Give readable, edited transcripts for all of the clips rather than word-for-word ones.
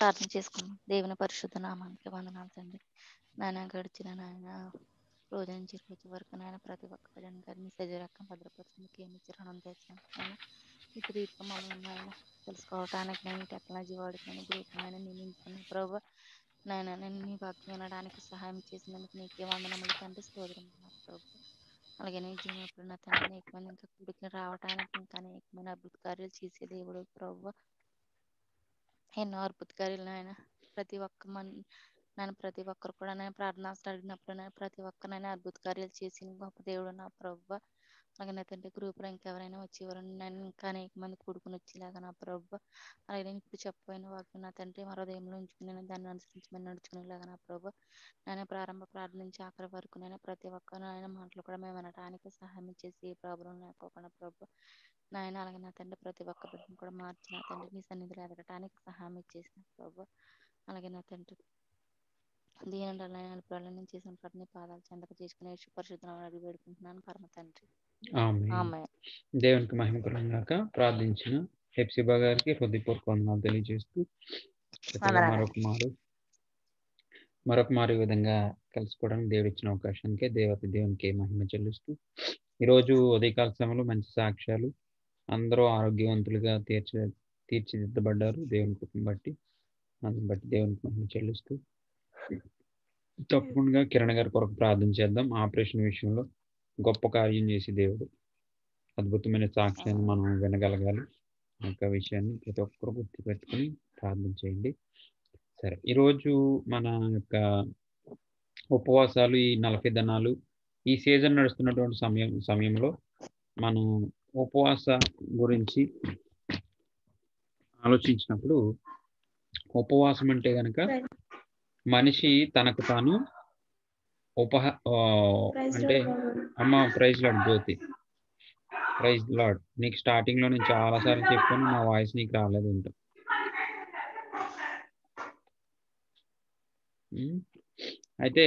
ప్రార్థన చేసుకున్నాం. దేవుని పరిశుద్ధ నామానికి వందనాలు తండ్రి. నాయన గడిచిన నాయన రోజు నుంచి రోజు వరకు నాయన ప్రతి ఒక్క ప్రజలను గారిని సజీరకం భద్రపరుచునికి ఏమి చిరణం తెచ్చాను నాయన. ఇప్పుడు రీతిగా మమ్మల్ని నాయన తెలుసుకోవటానికి నేను టెక్నాలజీ వాడుకుని గ్రూప్ నాయన నియమించుకున్న ప్రభు నాయన నేను నీ వాక్యం వినడానికి సహాయం చేసినందుకు నీకే వందనములు తండ్రి, స్తోత్రం ప్రభు. అలాగే నీ జీవనప్పుడు నా తండ్రి అనేకమంది ఇంకా కుడికి రావడానికి ఇంకా అనేకమైన అద్భుత కార్యాలు చేసే దేవుడు ప్రభు. ఎన్నో అద్భుత కార్యాలు నాయన ప్రతి ఒక్క ప్రతి ఒక్కరు కూడా నేను ప్రార్థన అడిగినప్పుడు నేను ప్రతి ఒక్కరినైనా అద్భుత కార్యాలు చేసి గొప్ప దేవుడు నా ప్రభు. అలాగే నా తండ్రి గ్రూప్లో ఇంకెవరైనా వచ్చేవారు నేను ఇంకా అనేక మంది కూడుకుని వచ్చేలాగా నా ప్రభు. అలాగే నేను ఇప్పుడు చెప్పబోయిన వాక్యం నా తండ్రి మరో హృదయంలో ఉంచుకుని నేను దాన్ని అనుసరించమని నడుచుకునేలాగా నా ప్రభు. నేను ప్రారంభ ప్రార్థన నుంచి ఆఖరి వరకు నేను ప్రతి ఒక్కరు ఆయన మాటలు కూడా మేము వినడానికి సహాయం చేసి ప్రభుత్వం లేకపోకుండా ప్రభు నాయన. అలాగే నా తండ్రి ప్రతి ఒక్క బిడ్డను కూడా మార్చిన తండ్రి నీ సన్నిధిలో ఎదగటానికి సహాయం ఇచ్చేసిన ప్రభు. అలాగే నా తండ్రి దీని ప్రళయం చేసిన ప్రతి పాదాలు చెందక చేసుకునే పరిశుద్ధం అడిగి వేడుకుంటున్నాను పరమ తండ్రి. ఆమేన్. దేవునికి మహిమ కలుగుగాక. ప్రార్థించిన హెప్సిబా గారికి హృదయపూర్వక వందనాలు తెలియజేస్తూ మరొక మారు ఈ విధంగా కలుసుకోవడానికి దేవుడు ఇచ్చిన అవకాశానికి దేవునికి మహిమ చెల్లిస్తూ ఈరోజు ఉదయకాల సమయంలో మంచి సాక్ష్యాలు, అందరూ ఆరోగ్యవంతులుగా తీర్చిదిద్దబడ్డారు దేవుని కృపను బట్టి. అందుని బట్టి దేవునికి మహిమ చెల్లిస్తూ తప్పకుండా కిరణ్ గారి కొరకు ప్రార్థన చేద్దాం. ఆపరేషన్ విషయంలో గొప్ప కార్యం చేసి దేవుడు అద్భుతమైన సాక్ష్యాన్ని మనం వినగలగాలి. ఒక విషయాన్ని ప్రతి ఒక్కరు గుర్తుపెట్టుకుని ప్రార్థన చేయండి. సరే, ఈరోజు మన యొక్క ఉపవాసాలు ఈ 40 దినాలు ఈ సీజన్ నడుస్తున్నటువంటి సమయంలో మనం ఉపవాస గురించి ఆలోచించినప్పుడు ఉపవాసం అంటే కనుక మనిషి తనకు తాను అంటే అమ్మ ప్రైజ్ లార్డ్ జ్యోతి, ప్రైజ్ లార్డ్. నీకు స్టార్టింగ్ లో నేను చాలా సార్లు చెప్పాను, నా వాయిస్ నీకు రాలేదు ఏంటో. అయితే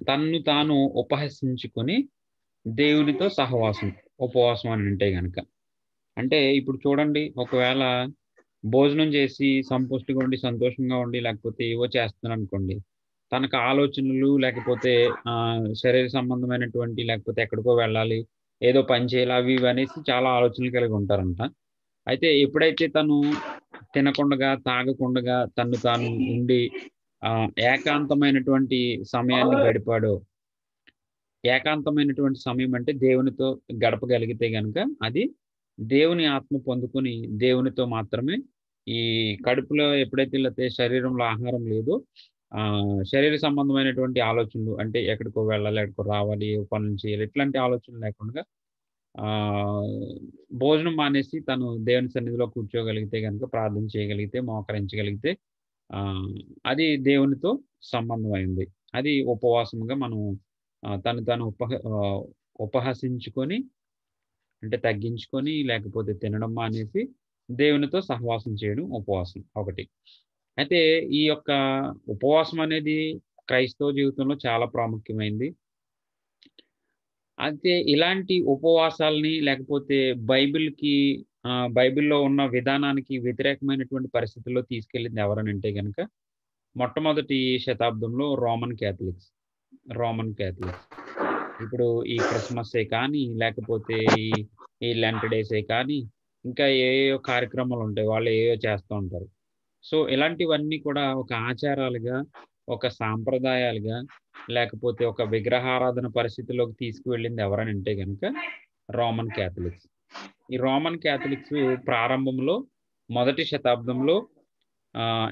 తన్ను తాను ఉపహసించుకొని దేవునితో సహవాసం ఉపవాసం అని అంటే గనక, అంటే ఇప్పుడు చూడండి, ఒకవేళ భోజనం చేసి సంపుష్టిగా ఉండి సంతోషంగా ఉండి లేకపోతే ఏవో చేస్తున్నాను అనుకోండి, తనకు ఆలోచనలు లేకపోతే శరీర సంబంధమైనటువంటి లేకపోతే ఎక్కడికో వెళ్ళాలి, ఏదో పని చేయాలి, అవి ఇవి అనేసి చాలా ఆలోచనలు కలిగి ఉంటారంట. అయితే ఎప్పుడైతే తను తినకుండగా తాగకుండగా తను తాను ఉండి ఏకాంతమైనటువంటి సమయాన్ని గడిపాడో, ఏకాంతమైనటువంటి సమయం అంటే దేవునితో గడపగలిగితే గనుక అది దేవుని ఆత్మ పొందుకొని దేవునితో మాత్రమే. ఈ కడుపులో ఎప్పుడైతే శరీరంలో ఆహారం లేదో శరీర సంబంధమైనటువంటి ఆలోచనలు, అంటే ఎక్కడికో వెళ్ళాలి, ఎక్కడికో రావాలి, ఏ పనులు చేయాలి, ఇట్లాంటి ఆలోచనలు లేకుండా భోజనం మానేసి తను దేవుని సన్నిధిలో కూర్చోగలిగితే కనుక, ప్రార్థన చేయగలిగితే, మోకరించగలిగితే అది దేవునితో సంబంధమైంది. అది ఉపవాసముగా మనం తను ఉపహసించుకొని, అంటే తగ్గించుకొని లేకపోతే తినడం మానేసి దేవునితో సహవాసం చేయడం ఉపవాసం ఒకటి. అయితే ఈ యొక్క ఉపవాసం అనేది క్రైస్తవ జీవితంలో చాలా ప్రాముఖ్యమైంది. అయితే ఇలాంటి ఉపవాసాలని లేకపోతే బైబిల్లో ఉన్న విధానానికి వ్యతిరేకమైనటువంటి పరిస్థితుల్లో తీసుకెళ్ళింది ఎవరనంటే గనక మొట్టమొదటి శతాబ్దంలో రోమన్ క్యాథలిక్స్. ఇప్పుడు ఈ క్రిస్మస్సే కానీ లేకపోతే ఈ లెంట్ డేసే కానీ ఇంకా ఏయో కార్యక్రమాలు ఉంటాయి, వాళ్ళు ఏయో చేస్తూ ఉంటారు. సో ఇలాంటివన్నీ కూడా ఒక ఆచారాలుగా, ఒక సాంప్రదాయాలుగా, లేకపోతే ఒక విగ్రహారాధన పరిస్థితిలోకి తీసుకువెళ్ళింది ఎవరని అంటే కనుక రోమన్ క్యాథలిక్స్. ఈ రోమన్ క్యాథలిక్స్ ప్రారంభంలో మొదటి శతాబ్దంలో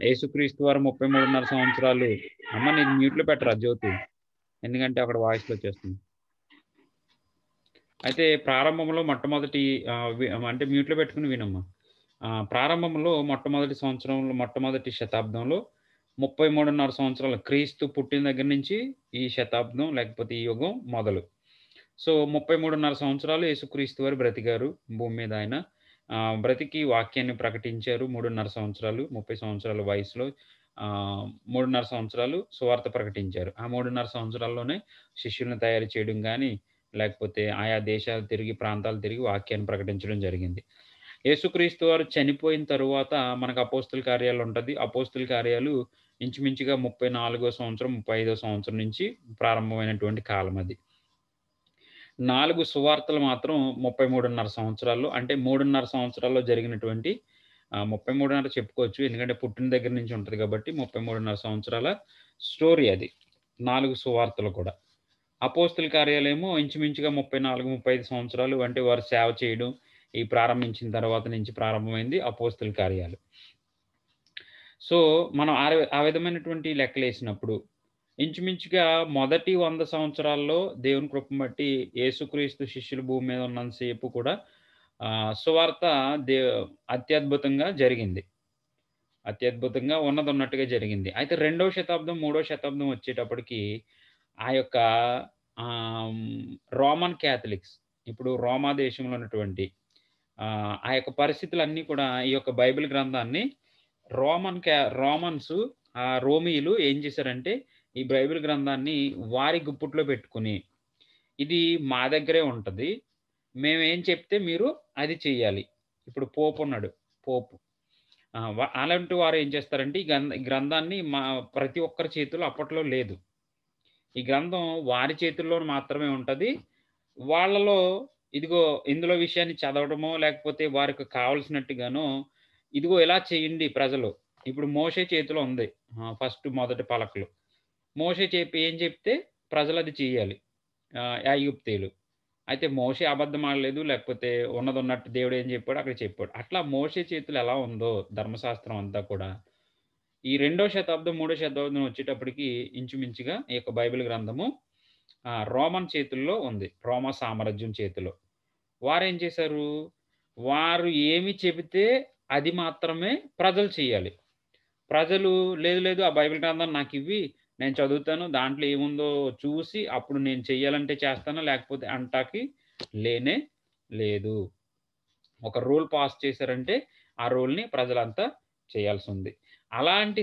యేసుక్రీస్తు వారు 33.5 సంవత్సరాలు. అమ్మ నేను మ్యూట్లో పెట్టరా జ్యోతి, ఎందుకంటే అక్కడ వాయిస్లో వచ్చేస్తుంది. అయితే ప్రారంభంలో మొట్టమొదటి అంటే మ్యూట్లో పెట్టుకుని వినమ్మా. ప్రారంభంలో మొట్టమొదటి శతాబ్దంలో 33.5 సంవత్సరాలు, క్రీస్తు పుట్టిన దగ్గర నుంచి ఈ శతాబ్దం లేకపోతే ఈ యుగం మొదలు. సో 33.5 సంవత్సరాలు యేసుక్రీస్తు వారు బ్రతికారు భూమి మీద. ఆయన బ్రతికి వాక్యాన్ని ప్రకటించారు. 3.5 సంవత్సరాలు, 30 సంవత్సరాల వయసులో 3.5 సంవత్సరాలు సువార్త ప్రకటించారు. ఆ 3.5 సంవత్సరాల్లోనే శిష్యులను తయారు చేయడం కానీ లేకపోతే ఆయా దేశాలు తిరిగి, ప్రాంతాలు తిరిగి వాక్యాన్ని ప్రకటించడం జరిగింది. యేసుక్రీస్తు వారు చనిపోయిన తరువాత మనకు అపోస్తుల కార్యాలు ఉంటది. అపోస్తుల కార్యాలు ఇంచుమించుగా 34 సంవత్సరం, 35 సంవత్సరం నుంచి ప్రారంభమైనటువంటి కాలం అది. 4 సువార్తలు మాత్రం 33.5 సంవత్సరాల్లో, అంటే 3.5 సంవత్సరాల్లో జరిగినటువంటి 33.5 చెప్పుకోవచ్చు. ఎందుకంటే పుట్టిన దగ్గర నుంచి ఉంటది కాబట్టి 33.5 సంవత్సరాల స్టోరీ అది. 4 సువార్తలు కూడా. అపోస్తుల కార్యాలేమో ఇంచుమించుగా 34, 35 సంవత్సరాలు, అంటే వారు సేవ చేయడం ఈ ప్రారంభించిన తర్వాత నుంచి ప్రారంభమైంది అపోస్తుల కార్యాలు. సో, మనం ఆ విధమైనటువంటి లెక్కలేసినప్పుడు ఇంచుమించుగా మొదటి 100 సంవత్సరాల్లో దేవుని కృపను బట్టి యేసుక్రీస్తు శిష్యులు భూమి మీద ఉన్నంత సేపు కూడా సువార్త అత్యద్భుతంగా జరిగింది. అత్యద్భుతంగా ఉన్నట్టుగా జరిగింది. అయితే 2వ శతాబ్దం, 3వ శతాబ్దం వచ్చేటప్పటికి ఆ యొక్క రోమన్ క్యాథలిక్స్, ఇప్పుడు రోమా దేశంలో ఉన్నటువంటి ఆ యొక్క పరిస్థితులన్నీ కూడా ఈ యొక్క బైబిల్ గ్రంథాన్ని రోమన్స్, రోమీయులు ఏం చేశారంటే ఈ బైబిల్ గ్రంథాన్ని వారి గుప్పుట్లో పెట్టుకుని, ఇది మా దగ్గరే ఉంటది, మేమేం చెప్తే మీరు అది చెయ్యాలి. ఇప్పుడు పోప్ ఉన్నాడు, పోప్. అలాంటి వారు ఏం చేస్తారంటే ఈ గ్రంథాన్ని ప్రతి ఒక్కరి చేతిలో అప్పట్లో లేదు. ఈ గ్రంథం వారి చేతుల్లో మాత్రమే ఉంటది. వాళ్ళలో ఇదిగో ఇందులో విషయాన్ని చదవడమో, లేకపోతే వారికి కావాల్సినట్టుగానో, ఇదిగో ఇలా చేయండి ప్రజలు. ఇప్పుడు మోషే చేతిలో ఉంది మొదటి పలకలు. మోషే ఏం చెప్తే ప్రజలు అది చేయాలి, ఐగుప్తీయులు. అయితే మోషే అబద్ధం ఆడలేదు, లేకపోతే ఉన్నట్టు దేవుడు ఏం చెప్పాడో అక్కడ చెప్పాడు. అట్లా మోషే చేతులు ఎలా ఉందో ధర్మశాస్త్రం అంతా కూడా ఈ 2వ శతాబ్దం, 3వ శతాబ్దం వచ్చేటప్పటికి ఇంచుమించుగా ఈ యొక్క బైబిల్ గ్రంథము రోమన్ చేతుల్లో ఉంది, రోమా సామ్రాజ్యం చేతిలో. వారేం చేశారు, వారు ఏమి చెబితే అది మాత్రమే ప్రజలు చేయాలి. ప్రజలు లేదు ఆ బైబిల్ గ్రంథం నాకివ్వి, నేను చదువుతాను, దాంట్లో ఏముందో చూసి అప్పుడు నేను చెయ్యాలంటే చేస్తాను, లేకపోతే అంటాకి లేనే లేదు. ఒక రూల్ పాస్ చేశారంటే ఆ రూల్‌ని ప్రజలంతా చేయాల్సి ఉంది. అలాంటి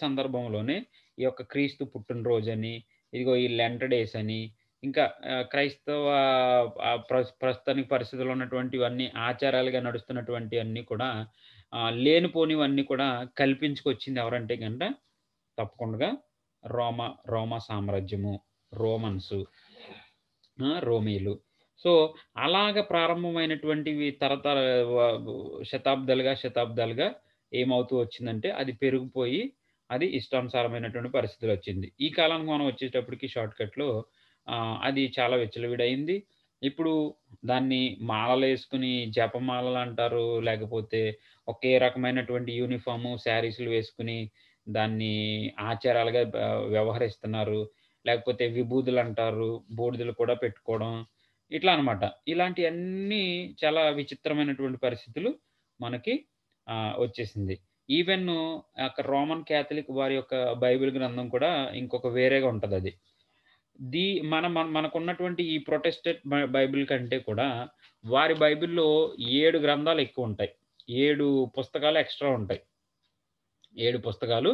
సందర్భంలోనే ఈ యొక్క క్రీస్తు పుట్టినరోజని, ఇదిగో ఈ లెంట్ డేస్ అని, ఇంకా క్రైస్తవ ప్రస్తుతానికి పరిస్థితుల్లో ఉన్నటువంటివన్నీ ఆచారాలుగా నడుస్తున్నటువంటివన్నీ కూడా లేనిపోనివన్నీ కూడా కల్పించుకొచ్చింది ఎవరంటే గనక తప్పకుండా రోమా సామ్రాజ్యము, రోమన్స్, రోమీయులు. సో, అలాగ ప్రారంభమైనటువంటివి శతాబ్దాలుగా ఏమవుతూ వచ్చిందంటే అది పెరిగిపోయి అది ఇష్టానుసారమైనటువంటి పరిస్థితులు వచ్చింది. ఈ కాలానికి మనం వచ్చేటప్పటికి షార్ట్‌కట్‌లో అది చాలా విచ్చలవిడయింది. ఇప్పుడు దాన్ని మాలలేసుకుని జపమాలలంటారు, లేకపోతే ఒకే రకమైనటువంటి యూనిఫార్ము, శారీస్‌లు వేసుకుని దాన్ని ఆచారాలుగా వ్యవహరిస్తున్నారు. లేకపోతే విభూదులంటారు, బూడిదలు కూడా పెట్టుకోవడం, ఇట్లా అనమాట. ఇలాంటియన్నీ చాలా విచిత్రమైనటువంటి పరిస్థితులు మనకి వచ్చేసింది. ఈవెన్ అక్కడ రోమన్ క్యాథలిక్ వారి యొక్క బైబిల్ గ్రంథం కూడా ఇంకొక వేరేగా ఉంటదది. మనకున్నటువంటి ఈ ప్రొటెస్టెంట్ బైబిల్ కంటే కూడా వారి బైబిల్‌లో 7 గ్రంథాలు ఎక్కువుంటాయి. 7 పుస్తకాలు ఎక్స్‌ట్రా ఉంటాయి. 7 పుస్తకాలు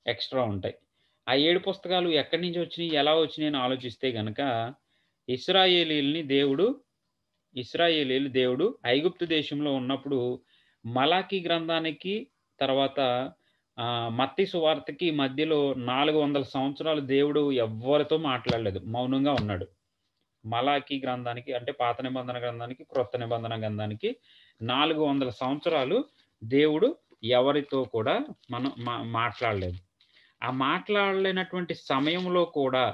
ఎక్స్‌ట్రా ఉంటాయి. ఆ 7 పుస్తకాలు ఎక్కడి నుంచి వచ్చినియి, ఎలా వచ్చినియి అని ఆలోచిస్తే గనక ఇశ్రాయేలీయులు దేవుడు ఐగుప్తు దేశంలో ఉన్నప్పుడు మలాకీ గ్రంథానికి తర్వాత మత్తయి సువార్తకి మధ్యలో 400 సంవత్సరాలు దేవుడు ఎవ్వరితో మాట్లాడలేదు, మౌనంగా ఉన్నాడు. మలాకీ గ్రంథానికి అంటే పాత నిబంధన గ్రంథానికి, క్రొత్త నిబంధన గ్రంథానికి 400 సంవత్సరాలు దేవుడు ఎవరితో కూడా మాట్లాడలేదు. ఆ మాట్లాడలేనటువంటి సమయంలో కూడా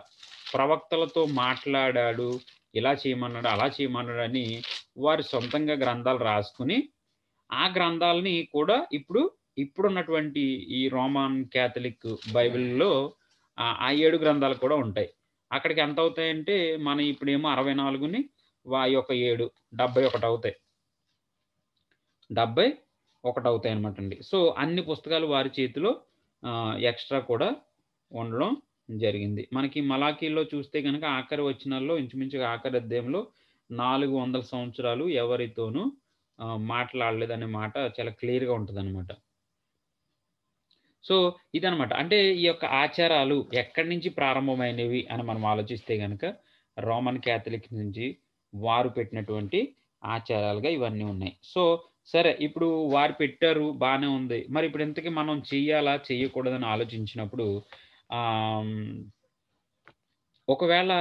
ప్రవక్తలతో మాట్లాడాడు, ఇలా చేయమన్నాడు, అలా చేయమన్నాడు అని వారు సొంతంగా గ్రంథాలు రాసుకుని ఆ గ్రంథాలని కూడా ఇప్పుడున్నటువంటి ఈ రోమన్ క్యాథలిక్ బైబిల్‌లో ఆ 7 గ్రంథాలు కూడా ఉంటాయి. అక్కడికి ఎంత అవుతాయంటే మన ఇప్పుడేమో 64ని యొక్క 7 71 అవుతాయి. 71 అవుతాయన్నమాట అండి. సో, అన్ని పుస్తకాలు వారి చేతిలో ఎక్స్‌ట్రా కూడా ఉండడం జరిగింది. మనకి మలాకీలో చూస్తే గనక ఆఖరి వచనాల్లో ఇంచుమించుగా ఆఖరి అధ్యాయంలో 400 సంవత్సరాలు ఎవరితోనూ మాట్లాడలేదనే మాట చాలా క్లియర్‌గా ఉంటదనమాట. సో, ఇదనమాట. అంటే ఈ యొక్క ఆచారాలు ఎక్కడి నుంచి ప్రారంభమైనవి అని మనం ఆలోచిస్తే గనక రోమన్ క్యాథలిక్ నుంచి వారు పెట్టినటువంటి ఆచారాలుగా ఇవన్నీ ఉన్నాయి. సో, సరే ఇప్పుడు వారు పెట్టారు బానే ఉంది. మరి ఇప్పుడు ఇంతకీ మనం చెయ్యాలా? చెయ్యకూడదని ఆలోచించినప్పుడు ఆహ్, ఒకవేళ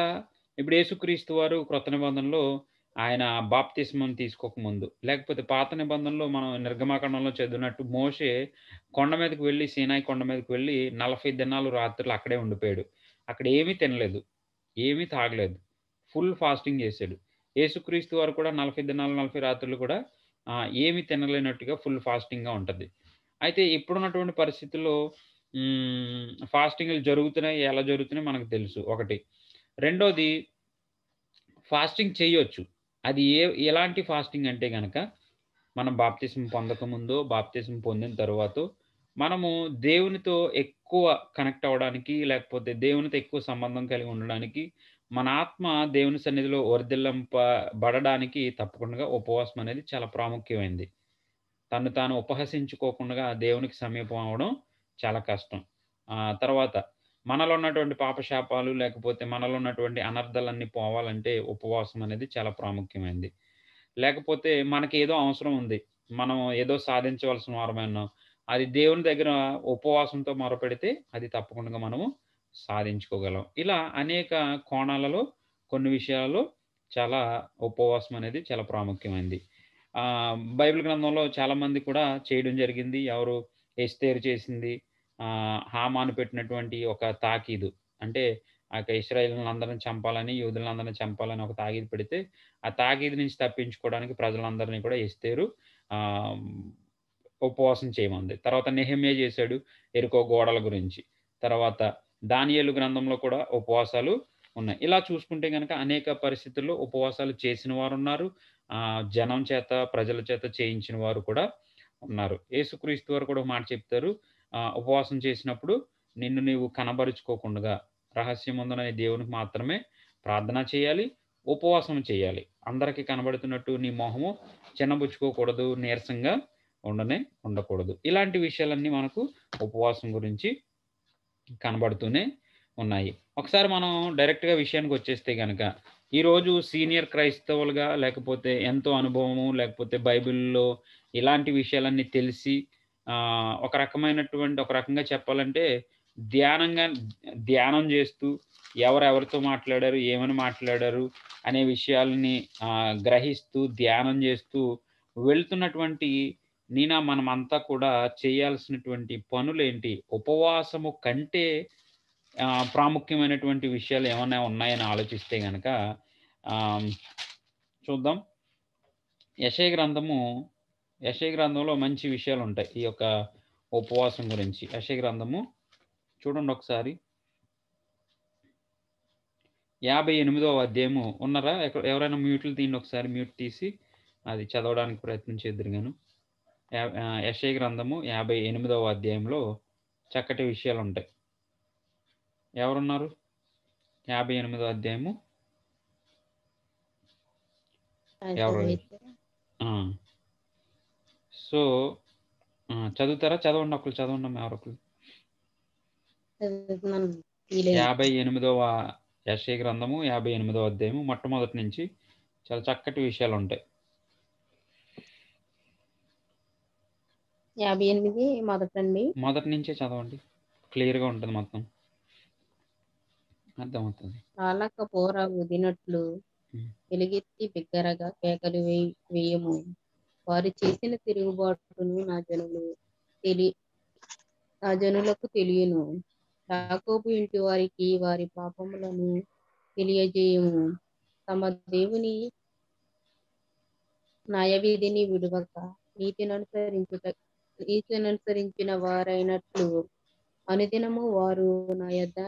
ఇప్పుడు యేసుక్రీస్తు వారు క్రొత్త నిబంధనలో ఆయన బాప్తిస్మం తీసుకోకముందు, లేకపోతే పాత నిబంధనలో మనం నిర్గమాకాండంలో చదివినట్టు మోషే కొండ మీదకి వెళ్లి సీనాయి కొండ మీదకి వెళ్లి 40 దినాలు రాత్రులు అక్కడే ఉండిపోయాడు. అక్కడ ఏమీ తినలేదు. ఏమీ తాగలేదు. ఫుల్ ఫాస్టింగ్ చేశాడు. యేసుక్రీస్తు వారు కూడా 40 దినాలు, 40 రాత్రులు కూడా ఏమి తినలేనట్టుగా ఫుల్ ఫాస్టింగ్‌గా ఉంటది. అయితే ఇప్పుడున్నటువంటి పరిస్థితుల్లో ఫాస్టింగ్‌లు జరుగుతున్నాయి. ఎలా జరుగుతున్నాయో మనకు తెలుసు ఒకటి. రెండోది ఫాస్టింగ్ చేయొచ్చు. అది ఎలాంటి ఫాస్టింగ్ అంటే గనక, మనం బాప్తిస్మం పొందకముందో, బాప్తిస్మం పొందిన తరువాతో, మనము దేవునితో ఎక్కువ కనెక్ట్ అవ్వడానికి, లేకపోతే దేవునితో ఎక్కువ సంబంధం కలిగి ఉండడానికి, మన ఆత్మ దేవుని సన్నిధిలో బడడానికి తప్పకుండా ఉపవాసం అనేది చాలా ప్రాముఖ్యమైనది. తన్ను తాను ఉపహసించుకోకుండా దేవునికి సమీపం అవ్వడం చాలా కష్టం. తర్వాత మనలో ఉన్నటువంటి పాపశాపాలు లేకపోతే మనలో ఉన్నటువంటి అనర్థాలన్నీ పోవాలంటే ఉపవాసం అనేది చాలా ప్రాముఖ్యమైనది. లేకపోతే మనకేదో అవసరం ఉంది. మనం ఏదో సాధించవలసిన వారమై ఉన్నాం. అది దేవుని దగ్గర ఉపవాసంతో మొరపెడితే అది తప్పకుండా మనము సాధించుకోగలం. ఇలా అనేక కోణాలలో కొన్ని విషయాలలో చాలా ఉపవాసం అనేది చాలా ప్రాముఖ్యమైనది. బైబిల్ గ్రంథంలో చాలామంది కూడా చేయడం జరిగింది. ఎవరు ఎస్తేరు చేసింది. హామాను పెట్టినటువంటి ఒక తాకీదు. అంటే ఇశ్రాయేలులందరిని చంపాలని, యూదులందరిని చంపాలని ఒక తాకీదు పెడితే, ఆ తాకీదు నుంచి తప్పించుకోవడానికి ప్రజలందరినీ కూడా ఎస్తేరు ఆహ్, ఉపవాసం చేయమంది. తర్వాత నెహెమ్యా చేశాడు యెరికో గోడల గురించి. తర్వాత దానియేలు గ్రంథంలో కూడా ఉపవాసాలు ఉన్నాయి. ఇలా చూసుకుంటే గనక అనేక పరిస్థితుల్లో ఉపవాసాలు చేసిన వారున్నారు. జనం చేత, ప్రజల చేత చేయించిన వారు కూడా ఉన్నారు. యేసుక్రీస్తు వారు కూడా ఒక మాట చెప్తారు. ఉపవాసం చేసినప్పుడు నిన్ను నీవు కనబరుచుకోకుండగా రహస్యమందున నీ దేవునికి మాత్రమే ప్రార్థన చేయాలి, ఉపవాసం చేయాలి. అందరికి కనబడుతున్నట్టు నీ మొహము చిన్నబుచ్చుకోకూడదు, నీరసంగా ఉండకూడదు. ఇలాంటి విషయాలన్నీ మనకు ఉపవాసం గురించి కనబడుతూనే ఉన్నాయి. ఒకసారి మనం డైరెక్ట్‌గా విషయానికొచ్చేస్తే గనక, ఈరోజు సీనియర్ క్రైస్తవులుగా లేకపోతే ఎంతో అనుభవము, లేకపోతే బైబిల్‌లో ఇలాంటి విషయాలన్నీ తెలిసి ఒక రకంగా చెప్పాలంటే ధ్యానంగా ధ్యానం జేస్తూ ఎవరెవరితో మాట్లాడారు, ఏమని మాట్లాడారు అనే విషయాల్ని గ్రహిస్తూ, ధ్యానం జేస్తూ వెళ్తున్నటువంటి మనమంతా కూడా చేయాల్సినటువంటి పనులేంటి? ఉపవాసము కంటే ప్రాముఖ్యమైనటువంటి విషయాలు ఏమన్నా ఉన్నాయని ఆలోచిస్తే గనక చూద్దాం. యెషయా గ్రంథంలో మంచి విషయాలుంటాయి. ఈ యొక్క ఉపవాసం గురించి. యెషయా గ్రంథము చూడండి ఒకసారి. 58వ అధ్యాయము ఉన్నారా? ఎవరైనా మ్యూట్లు తీయండి ఒకసారి. మ్యూట్ తీసి అది చదవడానికి ప్రయత్నం చేద్దురుగాను. యెషయా గ్రంథము 58వ అధ్యాయంలో చక్కటి విషయాలుంటాయి. ఎవరున్నారు? 58వ అధ్యాయము ఎవరు? సో, చదువుతారా? చదవండి ఒకళ్ళు చదవండమ్మా ఎవరొకళ్ళు. 58వ యెషయా గ్రంథము 58వ అధ్యాయము మొట్టమొదటి నుంచి చాలా చక్కటి విషయాలుంటాయి. 58 మొదటండి. మొదటి నుంచే చదవండి. క్లియర్‌గా ఉంటది మొత్తం. అర్థమవుతుంది. తాళక బోర ఊదినట్లు ఎలుగెత్తి బిగ్గరగా కేకలు వేయుము. వారు చేసిన తిరుగుబాటును నా జనులకు తెలియను. యాకోబు ఇంటి వారికి వారి పాపములను తెలియజేయము. తమ దేవుని న్యాయవిధిని విడువక నీతిని అనుసరించిన వారైనట్లు అనుదినము వారు నా యొద్ద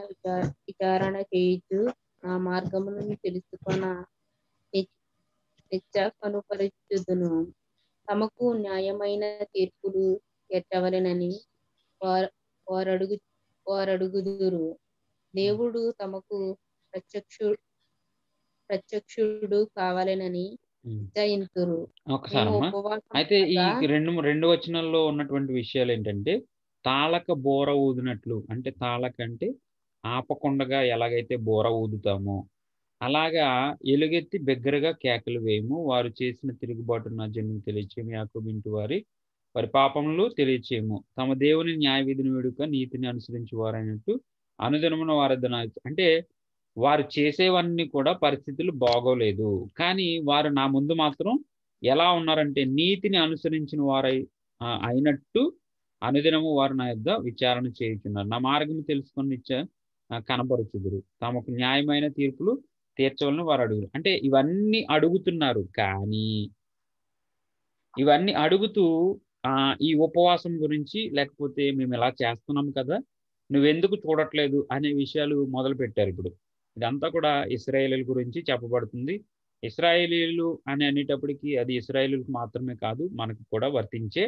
విచారణ చేయుచు నా మార్గములను తెలుసుకొన కనుపరచుదును. తమకు న్యాయమైన తీర్పులు తీర్చవలెనని వారడుగుదురు. దేవుడు తమకు ప్రత్యక్షుడు కావాలనని జయింతురు. ఒకసారమ్మా. అయితే ఈ రెండు వచనాల్లో ఉన్నటువంటి విషయాలు ఏంటంటే, తాళక బోర ఊదినట్లు అంటే తాళక అంటే ఆపకుండగా ఎలాగైతే బోర ఊదుతామో అలాగా ఎలుగెత్తి బిగ్గరగా కేకలు వేయము, వారు చేసిన తిరుగుబాటు నా జన్మకు తెలియచేయము, యాకోబు ఇంటి వారి పాపములు తెలియచేయము, తమ దేవుని న్యాయ విధిని వేడుక నీతిని అనుసరించి వారైనట్టు అనుదినమున వారద్దన. అంటే వారు చేసేవన్నీ కూడా పరిస్థితులు బాగోలేదు, కానీ వారు నా ముందు మాత్రం ఎలా ఉన్నారంటే నీతిని అనుసరించిన వారై అయినట్టు అనుదినము వారు నా యొద్ద విచారణ చేయుచున్నారు. నా మార్గము తెలుసుకొని కనపరుచుదురు, తమకు న్యాయమైన తీర్పులు తీర్చవలని వారు అడుగురు. అంటే ఇవన్నీ అడుగుతున్నారు, కానీ ఇవన్నీ అడుగుతూ ఈ ఉపవాసం గురించి, లేకపోతే మేము ఇలా చేస్తున్నాం కదా, నువ్వెందుకు చూడట్లేదు అనే విషయాలు మొదలు పెట్టారు. ఇప్పుడు ఇదంతా కూడా ఇశ్రాయేలీల గురించి చెప్పబడుతుంది. ఇశ్రాయేలీలు అని అనేటప్పటికీ అది ఇశ్రాయేలీలకు మాత్రమే కాదు, మనకు కూడా వర్తించే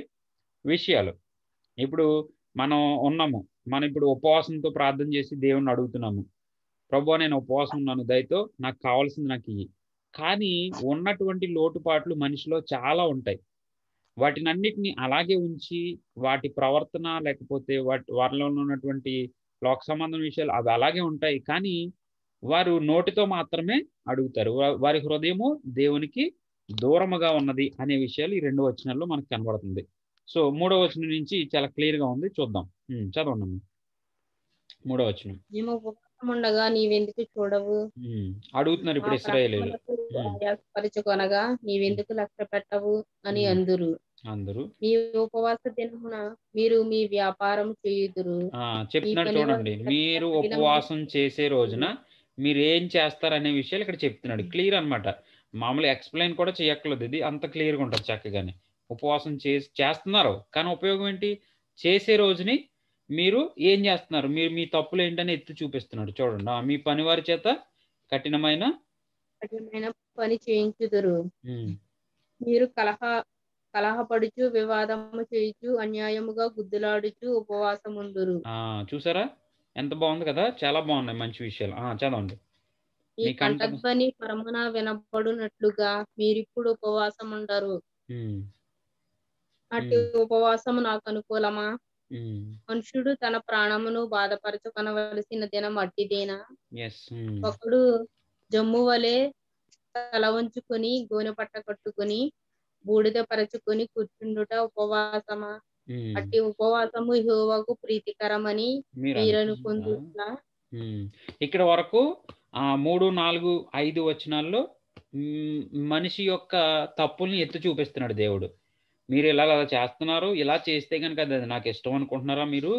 విషయాలు. ఇప్పుడు మనం ఉన్నాము, మనం ఇప్పుడు ఉపవాసంతో ప్రార్థన చేసి దేవుణ్ణి అడుగుతున్నాము, ప్రభువా నేను ఉపవాసం ఉన్నాను, దయతో నాకు కావాల్సింది నాకు ఇయ్యి. కానీ ఉన్నటువంటి లోటుపాట్లు మనిషిలో చాలా ఉంటాయి. వాటినన్నిటిని అలాగే ఉంచి వాటి ప్రవర్తన, లేకపోతే వారిలో ఉన్నటువంటి లోక సంబంధం విషయాలు అవి అలాగే ఉంటాయి, కానీ వారు నోటితో మాత్రమే అడుగుతారు. వారి హృదయము దేవునికి దూరముగా ఉన్నది అనే విషయాలు ఈ 2 వచనాల్లో మనకు కనబడుతుంది. సో 3వ వచనం నుంచి చాలా క్లియర్ గా ఉంది, చూద్దాం. చదవండి 3వ వచనం. మేము ఉపవాసం ఉండగా నీవెందుకు చూడవు, అడుగుతున్నారు ఇప్పుడు ఇశ్రాయేలీయులు. పరుచుకొనగా నీవెందుకు లక్ష్య పెట్టవు అని అందరు. మీ ఉపవాస దినమున మీరు మీ వ్యాపారం చేయుదురు. చెప్తున్నాడు చూడండి, మీరు ఉపవాసం చేసే రోజున మీరు ఏం చేస్తారనే విషయాలు ఇక్కడ చెప్తున్నాడు. క్లియర్ అన్నమాట. మామూలు ఎక్స్ప్లెయిన్ కూడా చేయక్కర్లేదు, ఇది అంత క్లియర్గా ఉంటుంది చక్కగానే. ఉపవాసం చేస్తున్నారు, కానీ ఉపయోగం ఏంటి? చేసే రోజుని మీరు ఏం చేస్తున్నారు, మీరు మీ తప్పులు ఏంటని ఎత్తి చూపిస్తున్నాడు. చూడండి, మీ పని వారి చేత కఠినమైన పని చేయించుదురు. మీరు కలహపడుచు వివాదము చేయుచు అన్యాయముగా గుద్దులాడుచు ఉపవాసముందురు. చూసారా ఎంత బాగుంది కదా, చాలా బాగున్నాయి, మంచి విషయాలు. చదవండి. ఈ కంఠధ్వని పరమున వినపడునట్లుగా మీరిప్పుడు ఉపవాసం ఉండరు. అట్టి ఉపవాసము నాకు అనుకూలమా? మనుషుడు తన ప్రాణమును బాధపరచుకొనవలసిన దినం అట్టిదేనా? ఒకడు జమ్ము వలె తల వంచుకొని గోనె పట్ట కట్టుకుని బూడిద పరచుకొని కూర్చుండుట ఉపవాసమా? అట్టి ఉపవాసము యెహోవాకు ప్రీతికరమని మీరనుకుంటున్నా? ఇక్కడ వరకు 3, 4, 5 వచనాల్లో మనిషి యొక్క తప్పుల్ని ఎత్తి చూపిస్తున్నాడు దేవుడు. మీరు ఇలా చేస్తున్నారు, ఇలా చేస్తే కనుక అది నాకు ఇష్టం అనుకుంటున్నారా మీరు?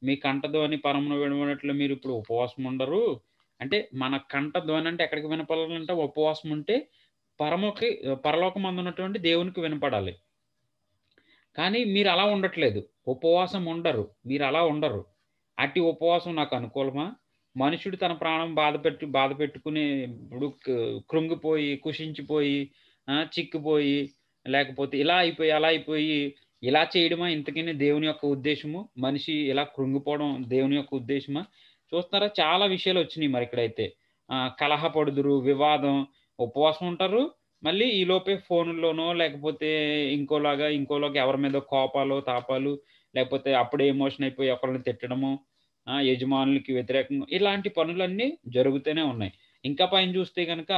మీ కంఠధ్వని పరమున వినబడినట్లు మీరు ఇప్పుడు ఉపవాసం ఉండరు. అంటే మన కంఠధ్వని అంటే ఎక్కడికి వినపడాలంటే ఉపవాసం ఉంటే పరలోకమందు ఉన్నటువంటి దేవునికి వినపడాలి. కానీ మీరు అలా ఉండట్లేదు, ఉపవాసం ఉండరు, మీరు అలా ఉండరు. అట్టి ఉపవాసం నాకు అనుకూలమా? మనుషుడు తన ప్రాణం బాధ పెట్టుకుని ఇప్పుడు కృంగిపోయి, కుషించిపోయి, చిక్కిపోయి, లేకపోతే ఇలా అయిపోయి అలా అయిపోయి ఇలా చేయడమా ఇంతకీ దేవుని యొక్క ఉద్దేశము? మనిషి ఇలా కృంగిపోవడం దేవుని యొక్క ఉద్దేశమా? చూస్తున్నారా, చాలా విషయాలు వచ్చినాయి. మరి ఇక్కడైతే కలహపడుదురు, వివాదం, ఉపవాసం ఉంటారు, మళ్ళీ ఈలోపే ఫోన్లోనో లేకపోతే ఇంకోలాగా ఎవరి మీద కోపాలు తాపాలు, లేకపోతే అప్పుడే ఎమోషన్ అయిపోయి ఒకరిని తిట్టడము, యజమానులకి వ్యతిరేకంగా ఇలాంటి పనులన్నీ జరుగుతూనే ఉన్నాయి. ఇంకా పైన చూస్తే కనుక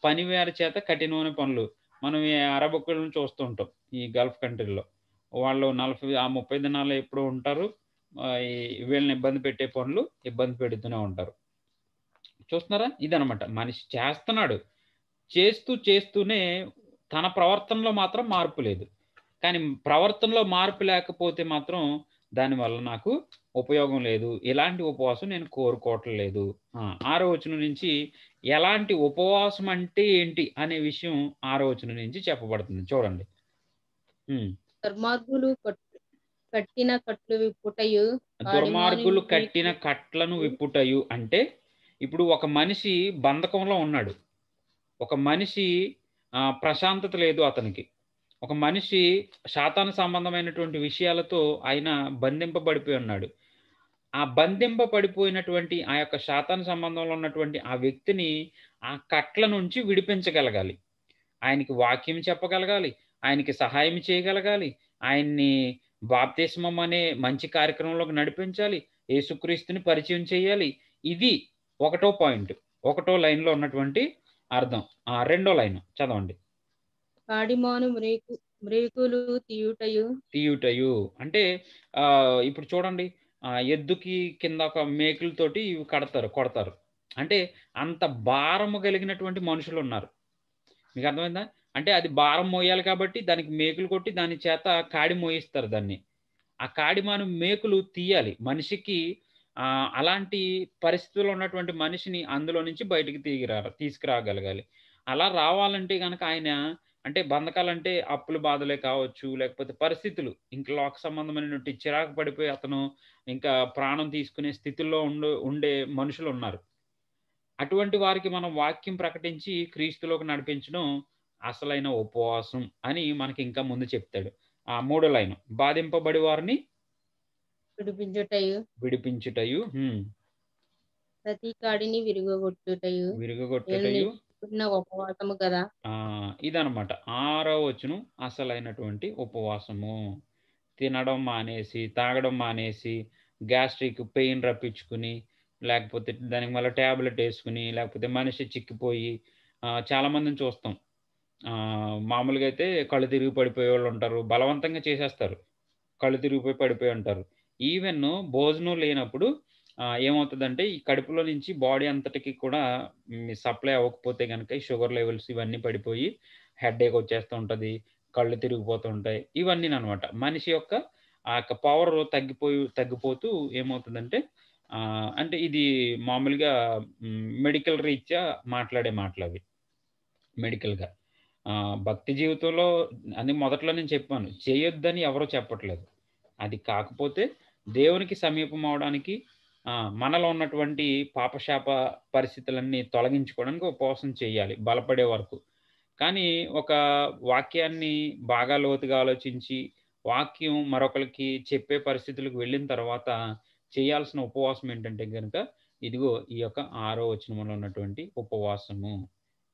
పనివారి చేత కఠినమైన పనులు. మనం ఈ అరబొక్కలను చూస్తూ ఉంటాం ఈ గల్ఫ్ కంట్రీలో. వాళ్ళు 30 దినాలు ఎప్పుడూ ఉంటారు, వీళ్ళని ఇబ్బంది పెట్టే పనులు ఇబ్బంది పెడుతూనే ఉంటారు. చూస్తున్నారా, ఇదనమాట. మనిషి చేస్తున్నాడు, చేస్తూనే తన ప్రవర్తనలో మాత్రం మార్పు లేదు. కానీ ప్రవర్తనలో మార్పు లేకపోతే మాత్రం దానివల్ల నాకు ఉపయోగం లేదు, ఎలాంటి ఉపవాసం నేను కోరుకోవట్లేదు. 6వ వచనం నుంచి ఎలాంటి ఉపవాసం అంటే ఏంటి అనే విషయం 6వ వచనం నుంచి చెప్పబడుతుంది. చూడండి. దుర్మార్గులు కట్టిన కట్లు విప్పుటయు. దుర్మార్గులు కట్టిన కట్లను విప్పుటయు అంటే ఇప్పుడు ఒక మనిషి బంధకంలో ఉన్నాడు, ఒక మనిషి ప్రశాంతత లేదు అతనికి, ఒక మనిషి సాతాను సంబంధమైనటువంటి విషయాలతో ఆయన బంధింపబడిపోయి ఉన్నాడు. ఆ బంధింపబడిపోయినటువంటి ఆ యొక్క సాతాను సంబంధంలో ఉన్నటువంటి ఆ వ్యక్తిని ఆ కట్ల నుంచి విడిపించగలగాలి. ఆయనకి వాక్యం చెప్పగలగాలి, ఆయనకి సహాయం చేయగలగాలి, ఆయన్ని బాప్తిస్మం అనే మంచి కార్యక్రమంలోకి నడిపించాలి, యేసుక్రీస్తుని పరిచయం చేయాలి. ఇది 1వ పాయింట్. ఒకటో లైన్లో ఉన్నటువంటి అర్థం. రెండో లైన్ చదవండి. కాడిమాను మ్రేకులు తీయుటయు అంటే ఇప్పుడు చూడండి, ఎద్దుకి కింద ఒక మేకులతోటి ఇవి కొడతారు. అంటే అంత భారము కలిగినటువంటి మనుషులు ఉన్నారు. మీకు అర్థమైందా? అంటే అది భారం మోయాలి కాబట్టి దానికి మేకులు కొట్టి దాని చేత కాడి మోయిస్తారు దాన్ని. ఆ కాడిమాను మేకులు తీయాలి. మనిషికి అలాంటి పరిస్థితుల్లో ఉన్నటువంటి మనిషిని అందులో నుంచి బయటికి తీసుకురాగలగాలి. అలా రావాలంటే గనక ఆయన అంటే బంధకాలంటే అప్పుల బాధలే కావచ్చు, లేకపోతే పరిస్థితులు ఇంక లోక సంబంధమైనటువంటి చిరాకు పడిపోయి అతను ఇంకా ప్రాణం తీసుకునే స్థితిలో ఉండే మనుషులున్నారు. అటువంటి వారికి మనం వాక్యం ప్రకటించి క్రీస్తులోకి నడిపించడం అసలైన ఉపవాసం అని మనకి ఇంకా ముందు చెప్తాడు. మూడో లైను, బాధింపబడి వారిని విడిపించుటయు ప్రతి కాడిని విరుగగొట్టుటయు ఉపవాసము కదా. ఇదనమాట 6వ వచనం అసలైనటువంటి ఉపవాసము. తినడం మానేసి, తాగడం మానేసి, గ్యాస్ట్రిక్ పెయిన్ రప్పించుకుని, లేకపోతే దానికి మళ్ళీ ట్యాబ్లెట్ వేసుకుని, లేకపోతే మనిషి చిక్కిపోయి చాలామందిని చూస్తాం. మామూలుగా అయితే కళ్ళు తిరిగి పడిపోయే వాళ్ళు ఉంటారు. బలవంతంగా చేసేస్తారు. కళ్ళు తిరిగిపోయి పడిపోయి ఉంటారు. ఈవెన్ భోజనం లేనప్పుడు ఏమవుతుందంటే ఈ కడుపులో నుంచి బాడీ అంతటికి కూడా సప్లై అవ్వకపోతే కనుక ఈ షుగర్ లెవెల్స్ ఇవన్నీ పడిపోయి హెడేక్ వచ్చేస్తూ ఉంటుంది, కళ్ళు తిరిగిపోతూ ఉంటాయి. ఇవన్నీ అనమాట మనిషి యొక్క ఆ యొక్క పవర్ తగ్గిపోతూ ఏమవుతుందంటే అంటే ఇది మామూలుగా మెడికల్ రీత్యా మాట్లాడే మాటలు అవి. మెడికల్గా భక్తి జీవితంలో అని మొదట్లో నేను చెప్పాను, చేయొద్దని ఎవరో చెప్పట్లేదు. అది కాకపోతే దేవునికి సమీపం అవడానికి మనలో ఉన్నటువంటి పాపశాప పరిస్థితులన్నీ తొలగించుకోవడానికి ఉపవాసం చేయాలి బలపడే వరకు. కానీ ఒక వాక్యాన్ని బాగా లోతుగా ఆలోచించి వాక్యం మరొకరికి చెప్పే పరిస్థితులకు వెళ్ళిన తర్వాత చేయాల్సిన ఉపవాసం ఏంటంటే కనుక ఇదిగో ఈ యొక్క 6వ వచనంలో ఉన్నటువంటి ఉపవాసము.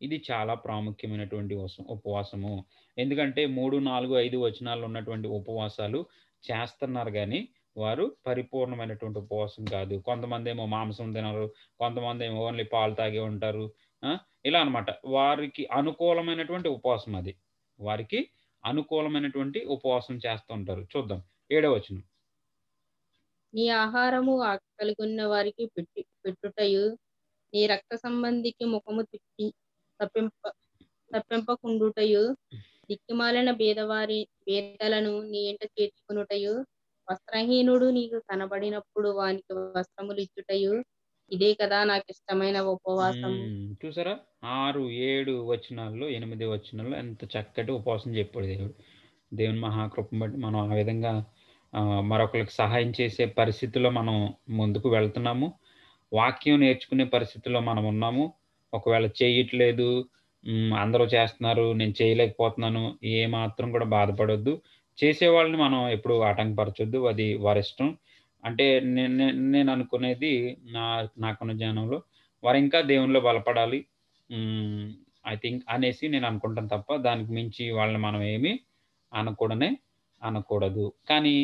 ఇది చాలా ప్రాముఖ్యమైనటువంటి ఉపవాసము. ఎందుకంటే 3, 4, 5 వచనాల్లో ఉన్నటువంటి ఉపవాసాలు చేస్తున్నారు కానీ వారు పరిపూర్ణమైనటువంటి ఉపవాసం కాదు. కొంతమంది ఏమో మాంసం తినరు, కొంతమంది ఏమో ఓన్లీ పాలు తాగే ఉంటారు. ఇలా అనమాట. వారికి అనుకూలమైనటువంటి ఉపవాసం అది. వారికి అనుకూలమైనటువంటి ఉపవాసం చేస్తూ ఉంటారు. చూద్దాం 7వ వచనం. నీ ఆహారము ఆకలిగొన్న వారికి పెట్టుటయు, నీ రక్త సంబంధికి ముఖము తప్పింపకుండుటయు, దిక్కుమాలిన బేదలను నీ ఇంట చేర్చుకునుటయు, వస్త్రహీనుడు నీకు కనబడినప్పుడు వానికి వస్త్రములు ఇచ్చుటయు, ఇదే కదా నాకు ఇష్టమైన ఉపవాసం. చూసారా 6, 7 వచనాల్లో 8 వచనాల్లో ఎంత చక్కటి ఉపవాసం చెప్పాడు దేవుడు. దేవుని మహాకృపను బట్టి మనం ఆ విధంగా మరొకరికి సహాయం చేసే పరిస్థితుల్లో మనం ముందుకు వెళ్తున్నాము. వాక్యం నేర్చుకునే పరిస్థితుల్లో మనం ఉన్నాము. ఒకవేళ చేయట్లేదు, అందరూ చేస్తున్నారు, నేను చేయలేకపోతున్నాను, ఏమాత్రం కూడా బాధపడొద్దు. చేసేవాళ్ళని మనం ఎప్పుడు ఆటంకపరచొద్దు. అది వారి ఇష్టం. అంటే నేను అనుకునేది నాకున్న జ్ఞానంలో వారు ఇంకా దేవునిలో బలపడాలి ఐ థింక్ అనేసి నేను అనుకుంటాను తప్ప దానికి మించి వాళ్ళని మనం ఏమీ అనకూడదు. కానీ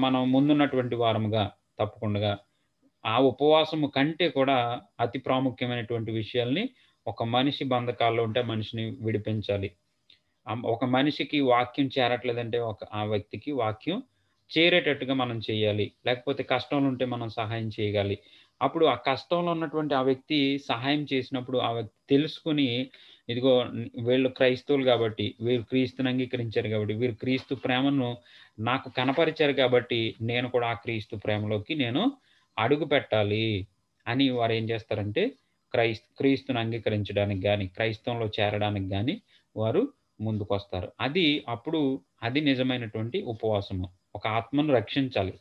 మనం ముందున్నటువంటి వారముగా తప్పకుండా ఆ ఉపవాసము కంటే కూడా అతి ప్రాముఖ్యమైనటువంటి విషయాల్ని ఒక మనిషి బంధకాల్లో ఉంటే మనిషిని విడిపించాలి. ఒక మనిషికి వాక్యం చేరట్లేదంటే ఆ వ్యక్తికి వాక్యం చేరేటట్టుగా మనం చేయాలి. లేకపోతే కష్టంలో ఉంటే మనం సహాయం చేయగాలి. అప్పుడు ఆ కష్టంలో ఉన్నటువంటి ఆ వ్యక్తి సహాయం చేసినప్పుడు ఆ వ్యక్తి తెలుసుకుని ఇదిగో వీళ్ళు క్రైస్తవులు కాబట్టి, వీరు క్రీస్తుని అంగీకరించారు కాబట్టి, వీరు క్రీస్తు ప్రేమను నాకు కనపరిచారు కాబట్టి నేను కూడా ఆ క్రీస్తు ప్రేమలోకి నేను అడుగు పెట్టాలి అని వారు ఏం చేస్తారంటే క్రీస్తుని అంగీకరించడానికి కానీ క్రైస్తవంలో చేరడానికి కానీ వారు ముందుకొస్తారు. అది నిజమైనటువంటి ఉపవాసము. ఒక ఆత్మను రక్షించాలి.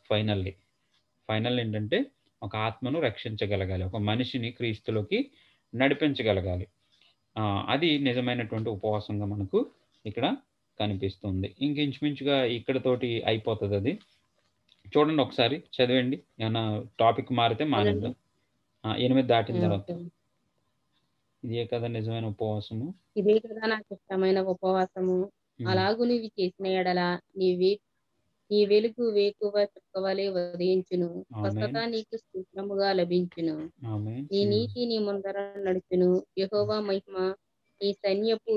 ఫైనల్ ఏంటంటే ఒక ఆత్మను రక్షించగలగాలి, ఒక మనిషిని క్రీస్తులోకి నడిపించగలగాలి. అది నిజమైనటువంటి ఉపవాసంగా మనకు ఇక్కడ కనిపిస్తుంది. ఇంచుమించుగా ఇక్కడతోటి అయిపోతుంది. అది చూడండి, ఒకసారి చదివండి. ఏమన్నా టాపిక్ మారితే మానేద్దాం. 8 దాటిన తర్వాత ఇదే కదా నిజమైన ఉపవాసము, ఇదే కదా నాకు ఇష్టమైన ఉపవాసము. అలాగూ నీవు చేసిన ఎడల నీ వెలుగు వేకువ చుక్కవలే ఉదయించును. స్వస్థత ఆమేన్. నీకు శీఘ్రముగా లభించును. ఆమేన్. నీ నీతి నీ ముందర నడుచును. యెహోవా మహిమ నీ సైన్యపు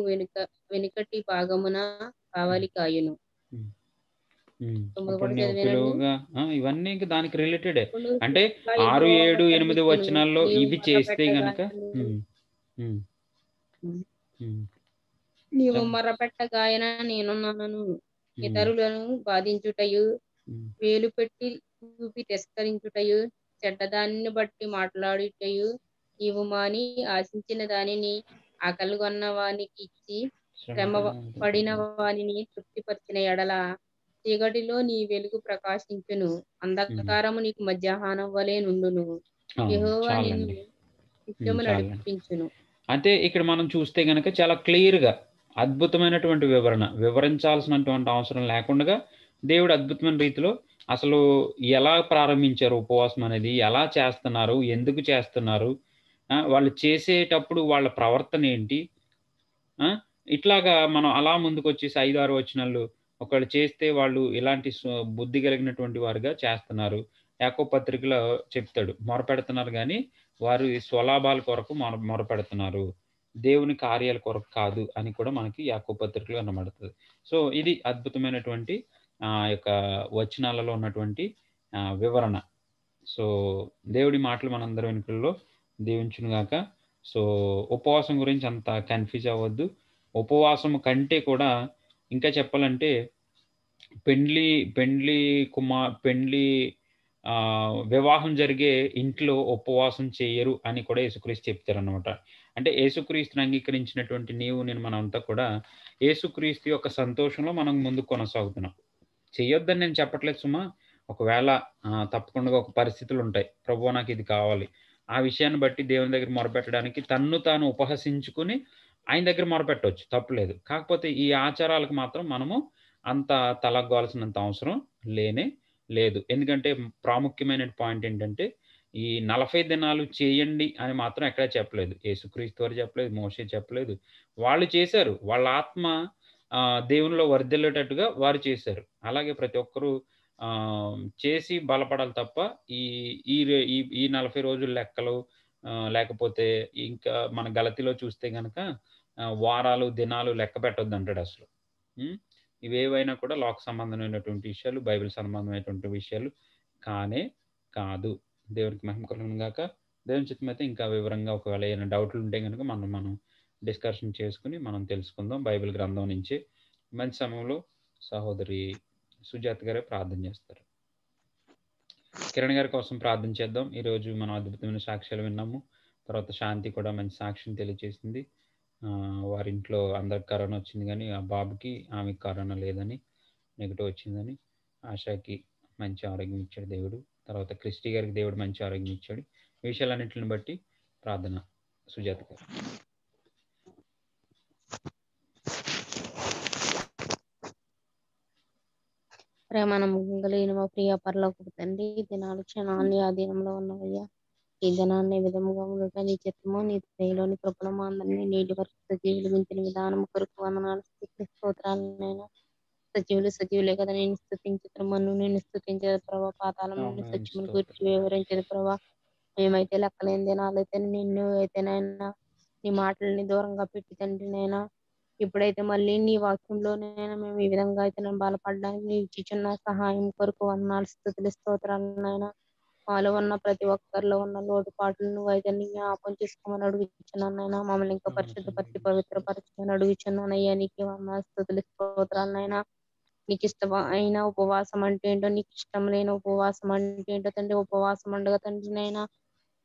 వెనుకటి భాగమున కావలి కాయును. ఉమ్. ఉమ్. తొమ్మిది అప్పుడు కూడా నీవు చదివానండి. పిలువగా ఇవన్నీ ఇంక దానికి రిలేటెడే. అప్పుడు నువ్వు అంటే పిలువగా 6, యెహోవా 7, 8 పలికెను. వచనాల్లో నీవు ఇవి మొర్ర చేస్తే పెట్టగా గనక ఉమ్, ఉమ్, ఉమ్. నీవు చెప్ప మొర్రపెట్టగాయన నేనున్నాను. ఉమ్, ఇతరులను బాధించుటయు ఉమ్, వేలు పెట్టి చూపి తిరస్కరించుటయు చెడ్డదానిని బట్టి మాట్లాడుటయు నీవు మాని ఆశించిన దానిని ఆకలిగొన్న వానికి ఇచ్చి శ్రమ పడిన వానిని తృప్తిపరిచిన ఎడల చీకటిలో నీ వెలుగు ప్రకాశించును. అంధకారము నీకు మధ్యాహ్నం వలె నుండును. యెహోవా నిన్ను చాలండి. నిత్యము చాలండి. నడిపించును. అంటే ఇక్కడ మనం చూస్తే గనక చాలా క్లియర్‌గా అద్భుతమైనటువంటి వివరణ. వివరించాల్సినటువంటి అవసరం లేకుండగా దేవుడు అద్భుతమైన రీతిలో అసలు ఎలా ప్రారంభించారు ఉపవాసం అనేది? ఎలా చేస్తున్నారు? ఎందుకు చేస్తున్నారు? వాళ్ళు చేసేటప్పుడు వాళ్ళ ప్రవర్తన ఏంటి? ఆ! ఇట్లాగా మనం అలా ముందుకొచ్చేసి 5, 6 వచనాల్లో ఒకళ్ళు చేస్తే వాళ్ళు ఇలాంటి బుద్ధి కలిగినటువంటి వారుగా చేస్తున్నారు. యాకోబు పత్రికలో చెప్తాడు. మొరపెడుతున్నారు గానీ, వారు ఈ స్వలాభాల కొరకు మొరపెడుతున్నారు. దేవుని కార్యాల కొరకు కాదు అని కూడా మనకి యాకోబు పత్రికలో కనబడుతది. సో, ఇది అద్భుతమైనటువంటి యొక్క వచనాలలో ఉన్నటువంటి వివరణ. సో, దేవుడి మాటలు మనందరి వెనుకల్లో దీవించును గాక. సో, ఉపవాసం గురించి అంత కన్‌ఫ్యూజ్ అవ్వద్దు. ఉపవాసం కంటే కూడా ఇంకా చెప్పాలంటే పెండ్లి పెండ్లి పెండ్లి వివాహం జరిగే ఇంట్లో ఉపవాసం చెయ్యరు అని కూడా యేసుక్రీస్తు చెప్తారనమాట. అంటే యేసుక్రీస్తుని అంగీకరించినటువంటి నీవు నేను మనమంతా కూడా యేసుక్రీస్తు యొక్క సంతోషంలో మనం ముందుకు కొనసాగుతున్నాం. చెయ్యొద్దని నేను చెప్పట్లేదు సుమా. ఒకవేళ తప్పకుండా ఒక పరిస్థితులుంటాయి. ప్రభువా నాకిది కావాలి. ఆ విషయాన్ని బట్టి దేవుని దగ్గర మొరపెట్టడానికి తన్ను తాను ఉపహసించుకొని ఆయన దగ్గర మొరపెట్టొచ్చు. తప్పులేదు. కాకపోతే ఈ ఆచారాలకు మాత్రం మనము అంత తలగ్గోవాల్సినంత అవసరం లేనే లేదు. ఎందుకంటే ప్రాముఖ్యమైన పాయింట్ ఏంటంటే, ఈ 40 దినాలు చేయండి అని మాత్రం ఎక్కడ చెప్పలేదు. యేసుక్రీస్తు వారు చెప్పలేదు. మోషే చెప్పలేదు. వాళ్ళు చేశారు. వాళ్ళ ఆత్మ దేవునిలో వర్ధిల్లేటట్టుగా వారు చేశారు. అలాగే ప్రతి ఒక్కరు చేసి బలపడాలి తప్ప ఈ ఈ రె ఈ ఈ 40 రోజుల లెక్కలు లేకపోతే ఇంకా మన గలతీలో చూస్తే గనక వారాలు, దినాలు లెక్క పెట్టొద్దంటాడసలు. హ్మ్. ఇవేవైనా కూడా లోక సంబంధమైనటువంటి విషయాలు, బైబిల్ సంబంధమైనటువంటి విషయాలు కానే కాదు. దేవునికి మహిమ కలుగును గాక. దేవుని చిత్తమైతే ఇంకా వివరంగా ఒకవేళ ఏమైనా డౌట్‌లుంటే గనక మనం డిస్కషన్ చేసుకొని మనం తెలుసుకుందాం బైబిల్ గ్రంథం నుంచి. మంచి సమయంలో సహోదరి సుజాత గారే ప్రార్థన చేస్తారు. కిరణ్ గారి కోసం ప్రార్థన చేద్దాం. ఈరోజు మనం అద్భుతమైన సాక్ష్యాలు విన్నాము. తర్వాత శాంతి కూడా మంచి సాక్ష్యం తెలియజేసింది. వారింట్లో అందరికి కరోనా వచ్చింది గానీ, ఆ బాబుకి, ఆమెకి కరోనా లేదని, నెగెటివ్ వచ్చిందని. ఆశాకి మంచి ఆరోగ్యం ఇచ్చాడు దేవుడు. తర్వాత క్రిస్టి గారికి దేవుడు మంచి ఆరోగ్యం ఇచ్చాడు. ఈ విషయాలన్నిటిని బట్టి ప్రార్థన సుజాత గారు. ప్రేమానమ్మకం కలిగిన మా ప్రియ పరలోకపు తండ్రి, ఈ దినాలు క్షణాన్ని ఆధీనంలో ఉన్నవయ్యా. ఈ దినాన్ని ఏ విధముగా ఉండటం నీ చిత్తము, నీ దయలోని కృపణ మా అందరినీ నీటి వరకు సజీవులు మించిన విధానం కొరకు వందనాలు, స్తోత్రాలనైనా. సజీవులే కదా నేను స్తుతించను, నేను స్తుతించేది ప్రభావ. పాతాళం నుండి ఆమేన్. సత్యమును గురించి స్తోత్రం. వివరించేది ప్రభావ. మేమైతే లెక్కలేని దినాలైతే నిన్ను అయితేనైనా నీ మాటలని దూరంగా పెట్టి తండ్రి నైనా ఇప్పుడైతే మళ్ళీ నీ వాక్యంలోనైనా మేము ఈ విధంగా అయితే నేను బలపడడానికి నీ ఇచ్చిన సహాయం కొరకు వందనాలు, స్తుతులు, స్తోత్రాలనైనా. మాలో ఉన్న ప్రతి ఒక్కరిలో ఉన్న లోటుపాట్లు నువ్వు అయితే నీ జ్ఞాపకం చేసుకోమని అడుగుచున్నానైనా. మమ్మల్ని ఇంకా పరిశుద్ధపరిచి పవిత్రపరచమని అడుగుచున్నానయ్యా. నీకు వందనాలు, స్తుతులు, స్తోత్రాలనైనా. నీకు ఇష్టమైన ఉపవాసం అంటే ఏంటో, నీకు ఇష్టం లేని ఉపవాసం అంటే ఏంటో తండ్రి. ఉపవాసం ఉండగా తండ్రి నైనా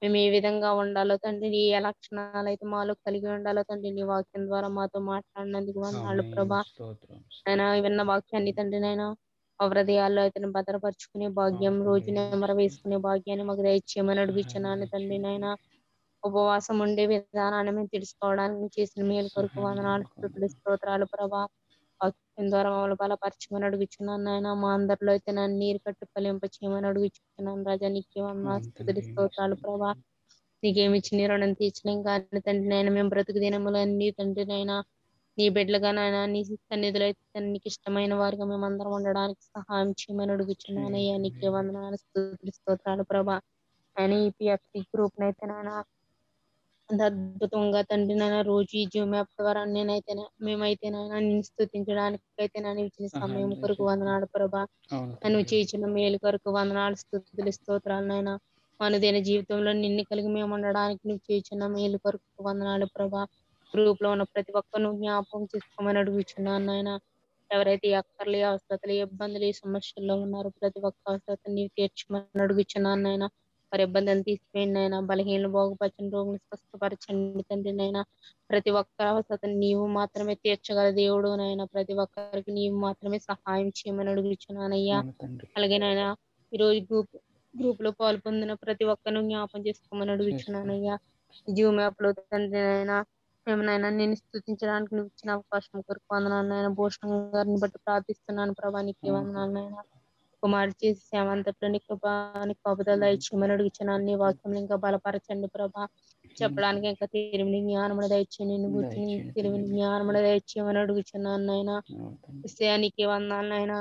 మేము ఏ విధంగా ఉండాలో తండ్రి, ఏ లక్షణాలు అయితే మాలో కలిగి ఉండాలో తండ్రి, నీ వాక్యం ద్వారా మాతో మాట్లాడినందుకు వందనాలు ఆమేన్. ప్రభా. స్తోత్రం. ఆయన విన్న వాక్యాన్ని తండ్రి నైనా మా హృదయాల్లో అయితే భద్రపరుచుకునే భాగ్యం, రోజు ఆమేన్. నెమర వేసుకునే భాగ్యాన్ని మాకు దయచేయమని సహాయం అడుగుచున్నాను తండ్రి దయచేయండి. నైనా. ఉపవాసం ఉండే విధానాన్ని మేము తెలుసుకోవడానికి చేసిన మేలు కొరకు సహాయం వందనాలు, స్తుతులు, దయచేయండి. స్తోత్రాలు ప్రభా. వాక్యం ద్వారా మమ్మల్ని బలపరచమని అడుగుచున్నాను నాయన. మా అందరిలో అయితే నన్ను నీరు కట్టు ఫలింప చేయమని అడుగుచున్నాను రాజా. నీకే వందనాలు, అవును స్తుతులు, తండ్రి. స్తోత్రాలు ప్రభా. స్తోత్రం. నీకేమి ఇచ్చి నీ రుణం తీర్చలేం కానీ తండ్రి నైనా మేము బ్రతుకు దినములన్నీ తండ్రి నైనా నీ బిడ్డలుగా నాయన నీ సన్నిధిలో అయితే నీకు ఇష్టమైన వారిగా మేమందరం ఉండడానికి సహాయం చేయమని అడుగుచున్నానయ్యా. నీకే వందనాలు, స్తుతులు, స్తోత్రాలు ప్రభా. ఆయన ఈ పిఎఫ్సి గ్రూప్ నైతే నాయన అంత అద్భుతంగా తండ్రి నాయన రోజు ఈ జూమ్ యాప్ ద్వారా మేమైతే నాయన నిన్ను స్తుతించడానికి అయితే నేను ఇచ్చిన సమయం కొరకు వందనాలు ప్రభా. నువ్వు చేసిన మేలు కొరకు వందనాలు, స్తుతులు, స్తోత్రాలు నాయన. అనుదిన జీవితంలో నిన్ను కలిగి మేము ఉండడానికి నువ్వు చేసిన మేలు కొరకు వందనాలు ప్రభా. గ్రూప్ లో ఉన్న ప్రతి ఒక్కరు జ్ఞాపకం చేసుకోమని అడుగుచున్నాను నాయన. ఎవరైతే ఈ అక్కర్లు, అవసరతలు, ఇబ్బందులు, సమస్యల్లో ఉన్నారో ప్రతి ఒక్క అవసరత నీవు తీర్చమని అడుగుచున్నాను నాయన. వారి ఇబ్బందులు తీసివేయండి నాయన. బలహీనలు బాగుపరచండి, రోగులు స్వస్థపరచండి తండ్రి నాయన. ప్రతి ఒక్క అవసరతను నీవు మాత్రమే తీర్చగల దేవుడు నాయన. ప్రతి ఒక్కరికి నీవు మాత్రమే సహాయం చేయమని అడుగుచున్నానయ్యా. అలాగే నాయన ఈరోజు గ్రూప్ లో పాల్పొందిన ప్రతి ఒక్కరిని జ్ఞాపం చేసుకోమని అడుగుచున్నానయ్యా. జూమ్ యాప్ లో తండ్రి నాయన మేము నాయన నేను స్తుతించడానికి నువ్వు ఇచ్చిన అవకాశం కొరకు వందనాలు నాయన. భూషణ్ గారిని బట్టి ప్రార్థిస్తున్నాను ప్రభా. నీకే వందనాలు నాయన. కుమారు చేసి సేవ అంతట్లో నీ కాపుదల దయచేయమని అడుగుచున్నాను. నీ వాక్యం ఇంకా బలపరచండి ప్రభా. చెప్పడానికి ఇంకా తెలివిని జ్ఞానమును దయచేయండి. నిన్ను గుర్తిని తెలివిని జ్ఞానమును దయచేయమని అడుగుచున్నాను నాయన. విషయానికి వందనాలు నాయన.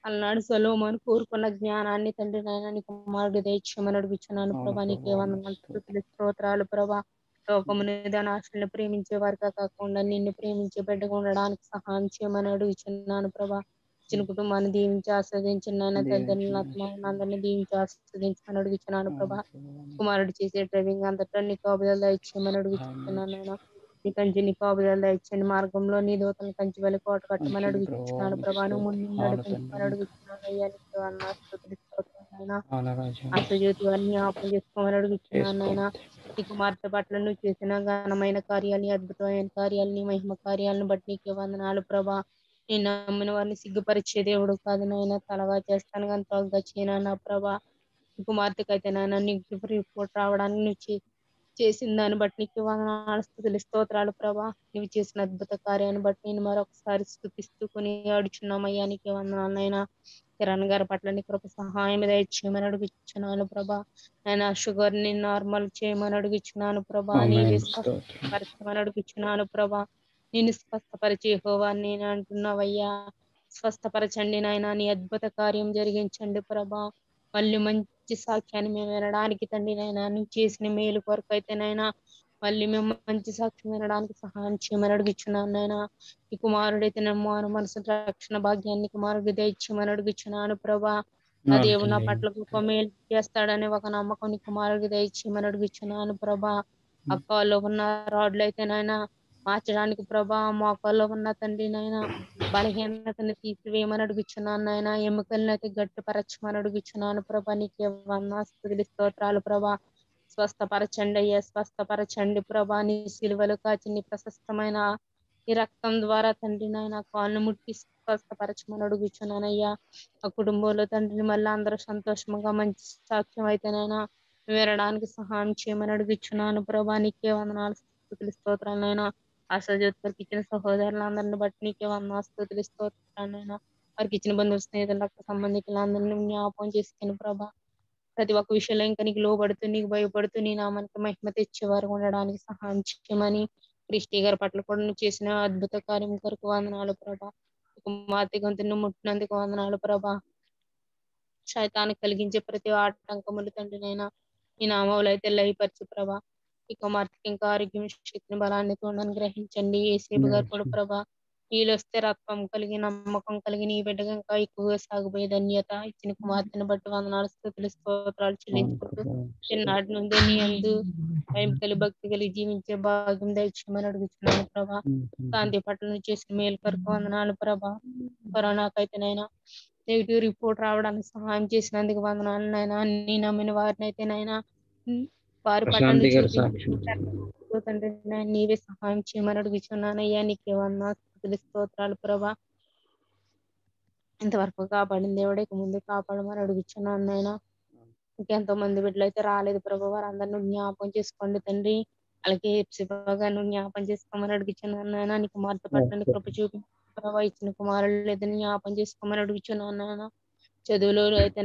అలనాడు సొలొమోను కోరుకున్న జ్ఞానాన్ని తండ్రి నాయన నీ కుమారుడు దయచేయమని అడుగుచున్నాను ప్రభా. నీకే వందనాలు, స్తుతులు, స్తోత్రాలు ప్రభా. లోకముని ధనాశలను ప్రేమించే వారిగా కాకుండా నిన్ను ప్రేమించే బిడ్డగా ఉండడానికి సహాయం చేయమని అడుగుచున్నాను ప్రభా. చిన్న కుటుంబాన్ని దీవించి ఆస్వాదించిన నాయన. తల్లిదండ్రులను అందరినీ దీవించి ఆస్వాదించమని అడుగుచున్నాను ప్రభా. కుమారుడు చేసే డ్రైవింగ్ అంతటా నీ కాపుదల దయచేయమని అడుగుచున్నాను నాయన. నీ కంచి నీ కాపుదల దయచేయండి. మార్గంలో నీ దూతలను కంచి వెళ్ళి కోట కట్టమని అడుగుచున్నాను ప్రభా. నువ్వు ముందు నడిపించమని అడుగుచున్నాను అయ్యా. నీకు అన్న స్తుతులు, స్తోత్రాలు నాయన. ఆశజ్యోతి వారిని జ్ఞాపకం చేసుకోమని అడుగుచున్నాను నాయన. నీ కుమార్తె పట్ల నువ్వు చేసిన ఘనమైన కార్యాలు, అద్భుతమైన కార్యాలు, నీ మహిమ కార్యాలను బట్టి నీకే వందనాలు ప్రభా. నేను నమ్మిన వారిని సిగ్గుపరిచే దేవుడు కాదు నాయన. తలగా చేస్తాను కానీ తొలగా చేయను నా ప్రభా. నీ కుమార్తెకి అయితే నాయన నీకు రిపోర్ట్ రావడానికి నువ్వు చేసిన దాన్ని బట్టి నీకు వందనాలు, స్తుతులు, స్తోత్రాలు ప్రభా. నువ్వు చేసిన అద్భుత కార్యాన్ని బట్టి నేను మరొకసారి స్తుతిస్తూ కొని అడుచున్నామయ్యా. నీకే వందనాలు నాయన. కిరణ్ గారి పట్ల నీ కృప సహాయం దయచేయమని అడుగుచున్నాను ప్రభా. నేను షుగర్ ని నార్మల్ చేయమని అడుగుచున్నాను ప్రభా. నీవే స్వస్థపరచమని అడుగుచున్నాను ప్రభా. నేను స్వస్థపరిచే యెహోవాని నేను అంటున్నావయ్యా. స్వస్థపరచండి నాయన. నీ అద్భుత కార్యం జరిగించండి ప్రభా. మళ్ళీ మంచి సాక్ష్యాన్ని మేము వినడానికి తండ్రి నాయన. నువ్వు చేసిన మేలు కొరకు అయితే నాయన మళ్ళీ మేము మంచి సాక్ష్యం వినడానికి సహాయం చేయమని అడుగుచున్నాను నాయన. ఈ కుమారుడైతే మారు మనసు రక్షణ భాగ్యాన్ని కుమారుడు దయచేయమని అడుగుచున్నాను ప్రభా. ఆ దేవుడు నా పట్ల గొప్ప మేలు చేస్తాడని ఒక నమ్మకం నీ కుమారుడికి దయచేయమని అడుగుచున్నాను ప్రభా. అక్కలో ఉన్న రాడ్లు అయితే నాయన మార్చడానికి ప్రభా. మోకాల్లో ఉన్న తండ్రి నాయన బలహీనతను తీసివేయమని అడుగుచున్నాను నాయన. ఎముకలను అయితే గట్టిపరచమని అడుగుచున్నాను ప్రభా. నీకే వందనాలు, స్తుతులు, స్తోత్రాలు ప్రభా. స్వస్థపరచండి అయ్యా. స్వస్థపరచండి ప్రభా. నీ సిలువలు కాచి నీ ప్రశస్తమైన ఈ రక్తం ద్వారా తండ్రి నాయన కాళ్ళు ముట్టి స్వస్థపరచమని అడుగుచున్నానయ్యా. ఆ కుటుంబంలో తండ్రిని మళ్ళీ అందరూ సంతోషంగా మంచి సాక్ష్యం అయితేనైనా వినడానికి సహాయం చేయమని అడుగుచున్నాను ప్రభా. నీకే వందనాలు, స్తుతులు, స్తోత్రాలైనా. ఆశాజ్యోతికి ఇచ్చిన సహోదరులందరిని బట్టి నీకే వందనాలు, స్తుతులు, స్తోత్రాలైనా. వారికి ఇచ్చిన బంధువు స్నేహితులు రక్త సంబంధికులందరినీ జ్ఞాపకం చేసుకుని ప్రభా. ప్రతి ఒక్క విషయంలో ఇంకా నీకు లోబడుతూ నీకు భయపడుతూ నీ నామానికి మహిమ తెచ్చేవారు ఉండడానికి సహాయం చేయమని క్రిస్టి గారి పట్ల కూడా నువ్వు చేసిన అద్భుత కార్యం కొరకు వందనాలు ప్రభా. కుమార్తె గొంతును ముట్టినందుకు వందనాలు ప్రభా. శైతానికి కలిగించే ప్రతి ఆటంకములు తండ్రినైనా ఈ నామములు అయితే లయపరిచి ప్రభా. ఈ కుమార్తెకి ఇంకా ఆరోగ్యం, శక్తిని, బలాన్ని తోడని గ్రహించండి. ఏసేపు గారు కూడా ప్రభా. వీళ్ళు వస్తే రక్తం కలిగి నమ్మకం కలిగి నీ బిడ్డగా ఇంకా ఎక్కువగా సాగిపోయే ధన్యత ఇచ్చిన కుమార్తెను బట్టి వందనాలు, స్తుతులు, స్తోత్రాలు చెల్లించుకుంటూ చిన్ననాటి నుండి నీ యందు భయం కలిగి భక్తి కలిగి జీవించే భాగ్యం దయచేయమని అడుగుతున్నాను ప్రభా. శాంతి పట్ల నువ్వు చేసిన మేలు కొరకు వందనాలు ప్రభా. కరోనాకైతేనైనా నెగిటివ్ రిపోర్ట్ రావడానికి సహాయం చేసినందుకు వందనాలు నాయన. నీ నమ్మిన వారిని అయితే నాయన వారి పట్ల నువ్వు చూపించిన తండ్రి నాయన నీవే సహాయం చేయమని అడుగుచున్నానయ్యా. నీకే వందనాలు, స్తుతులు, స్తోత్రాలు ప్రభా. ఇంతవరకు కాపాడిన దేవుడే ఇక ముందు కాపాడమని అడుగుచున్నాను నాయన. ఇంకెంతో మంది బిడ్డలు అయితే రాలేదు ప్రభా. వారందరినీ జ్ఞాపకం చేసుకోండి తండ్రి. అలాగే నువ్వు జ్ఞాపకం చేసుకోమని అడుగుచున్నాను నాయన. నీ కుమార్తె పట్ల నీ కృప చూపి ప్రభా. ఇచ్చిన కుమారులు లేదని జ్ఞాపకం చేసుకోమని అడుగుచున్నాను నాయన. చదువులో అయితే